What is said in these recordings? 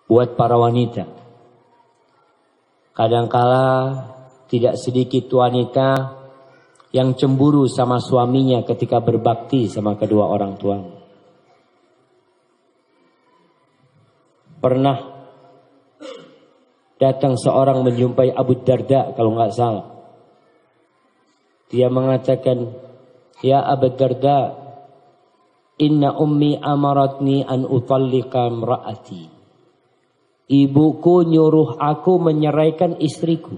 buat para wanita. Kadangkala tidak sedikit wanita yang cemburu sama suaminya ketika berbakti sama kedua orang tuanya. Pernah datang seorang menjumpai Abu Darda kalau nggak salah. Dia mengatakan, "Ya Abu Darda, inna ummi amaratni an utalliqa imra'ati." Ibuku nyuruh aku menyeraikan istriku.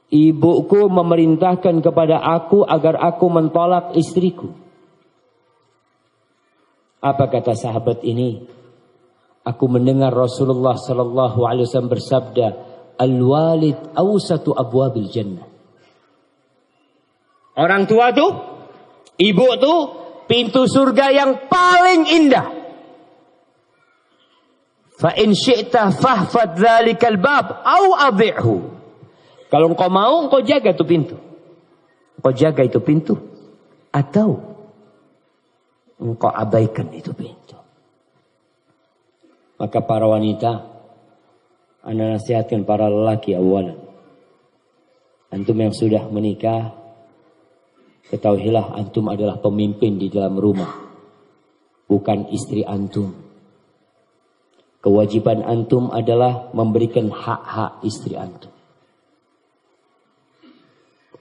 Ibuku memerintahkan kepada aku agar aku mentolak istriku. Apa kata sahabat ini? Aku mendengar Rasulullah sallallahu alaihi wasallam bersabda, "Al-walid awsatu abwabil jannah." Orang tua tuh, ibu tuh pintu surga yang paling indah. Fa in syi'ta fahfad dzalikal bab au adhi'hu. Kalau engkau mau, engkau jaga tuh pintu. Engkau jaga itu pintu atau engkau abaikan itu pintu. Maka para wanita, ana nasihatkan para lelaki awalan. Antum yang sudah menikah, ketahuilah antum adalah pemimpin di dalam rumah, bukan istri antum. Kewajiban antum adalah memberikan hak-hak istri antum.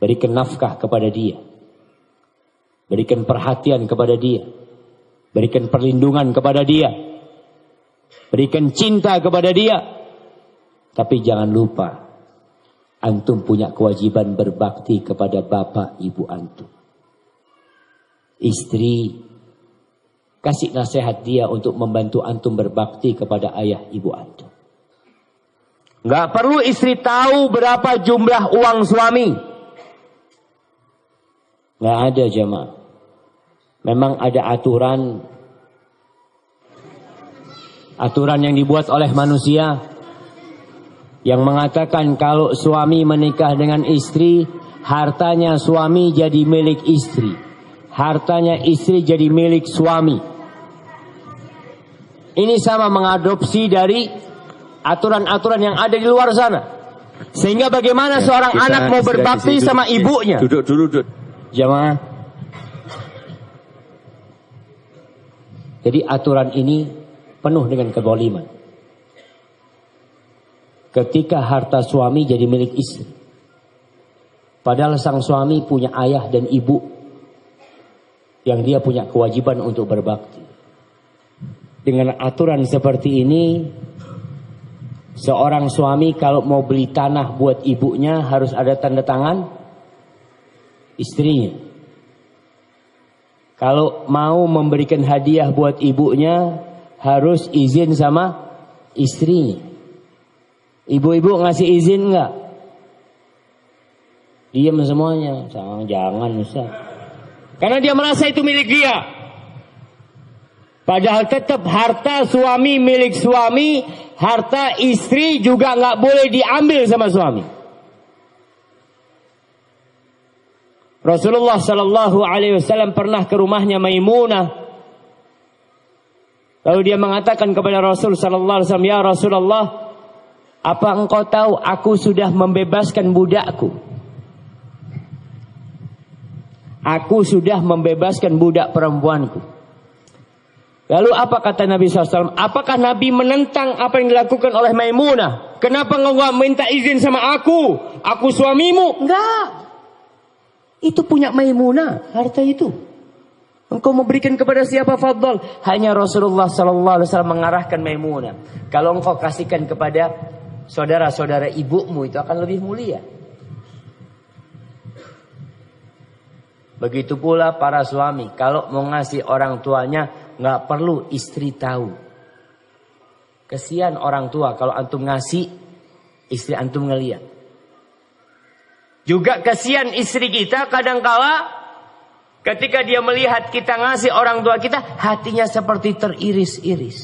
Berikan nafkah kepada dia. Berikan perhatian kepada dia. Berikan perlindungan kepada dia. Berikan cinta kepada dia. Tapi jangan lupa, antum punya kewajiban berbakti kepada bapak ibu antum. Istri, kasih nasihat dia untuk membantu antum berbakti kepada ayah ibu antum. Gak perlu istri tahu berapa jumlah uang suami. Gak ada jemaah. Memang ada aturan yang dibuat oleh manusia yang mengatakan kalau suami menikah dengan istri, hartanya suami jadi milik istri, hartanya istri jadi milik suami. Ini sama mengadopsi dari aturan-aturan yang ada di luar sana. Sehingga bagaimana seorang anak mau berbakti sama ibunya? Duduk. Jamaah. Jadi aturan ini penuh dengan kezaliman. Ketika harta suami jadi milik istri. Padahal sang suami punya ayah dan ibu yang dia punya kewajiban untuk berbakti. Dengan aturan seperti ini, seorang suami kalau mau beli tanah buat ibunya harus ada tanda tangan istrinya. Kalau mau memberikan hadiah buat ibunya harus izin sama istrinya. Ibu-ibu ngasih izin enggak? Diam semuanya. Jangan Ustaz. Karena dia merasa itu milik dia. Padahal tetap harta suami milik suami, harta istri juga nggak boleh diambil sama suami. Rasulullah Sallallahu Alaihi Wasallam pernah ke rumahnya Maimunah. Lalu dia mengatakan kepada Rasul Sallallahu Alaihi Wasallam, "Ya Rasulullah, apa engkau tahu aku sudah membebaskan budakku? Aku sudah membebaskan budak perempuanku." Lalu apa kata Nabi SAW? Apakah Nabi menentang apa yang dilakukan oleh Maimunah? Kenapa engkau gak minta izin sama aku? Aku suamimu? Enggak. Itu punya Maimunah, harta itu. Engkau memberikan kepada siapa fadl? Hanya Rasulullah SAW mengarahkan Maimunah. Kalau engkau kasihkan kepada saudara-saudara ibumu itu akan lebih mulia. Begitu pula para suami. Kalau mau ngasih orang tuanya, nggak perlu istri tahu. Kesian orang tua kalau antum ngasih, istri antum ngeliat. Juga kesian istri kita kadangkala ketika dia melihat kita ngasih orang tua kita, hatinya seperti teriris-iris.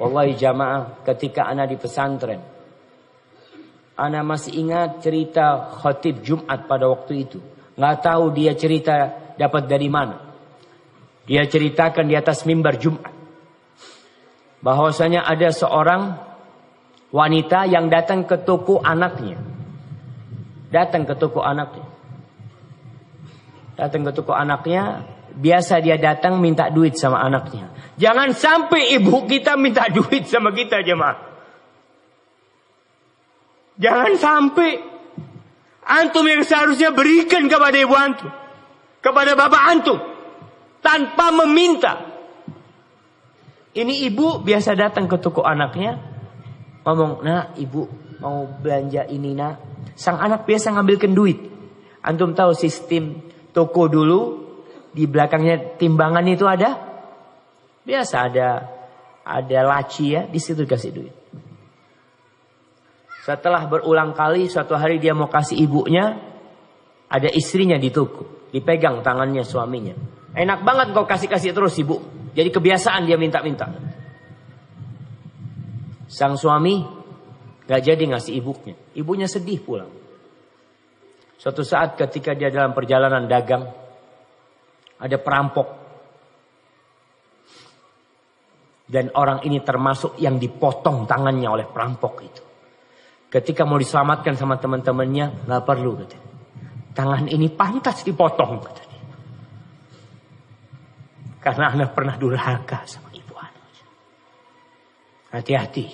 Wallahi jamaah, ketika ana di pesantren, ana masih ingat cerita khatib Jumat pada waktu itu. Nggak tahu dia cerita dapat dari mana. Dia ceritakan di atas mimbar Jumat. bahwasanya ada seorang wanita yang datang ke toko anaknya. Datang ke toko anaknya. Biasa dia datang minta duit sama anaknya. Jangan sampai ibu kita minta duit sama kita, jemaah. Jangan sampai. Antum yang seharusnya berikan kepada ibu antum, kepada bapak antum, tanpa meminta. Ini ibu biasa datang ke toko anaknya, ngomong, "Nak, ibu mau belanja ini, nak." Sang anak biasa ngambilkan duit. Antum tahu sistem toko dulu, di belakangnya timbangan itu ada? Biasa ada laci ya, di situ dikasih duit. Setelah berulang kali, suatu hari dia mau kasih ibunya, ada istrinya di toko, dipegang tangannya suaminya. Enak banget kau kasih-kasih terus ibu. Jadi kebiasaan dia minta-minta. Sang suami gak jadi ngasih ibunya. Ibunya sedih pulang. Suatu saat ketika dia dalam perjalanan dagang, ada perampok. Dan orang ini termasuk yang dipotong tangannya oleh perampok itu. Ketika mau diselamatkan sama teman-temannya, gak perlu katanya. Tangan ini pantas dipotong katanya. Karena anak pernah durhaka sama ibu anak. Hati-hati.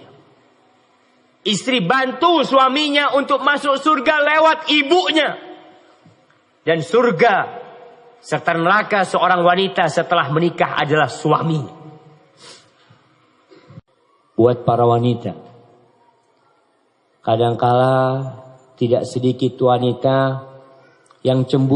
Istri bantu suaminya untuk masuk surga lewat ibunya. Dan surga serta neraka seorang wanita setelah menikah adalah suaminya. Buat para wanita, kadangkala tidak sedikit wanita yang cemburu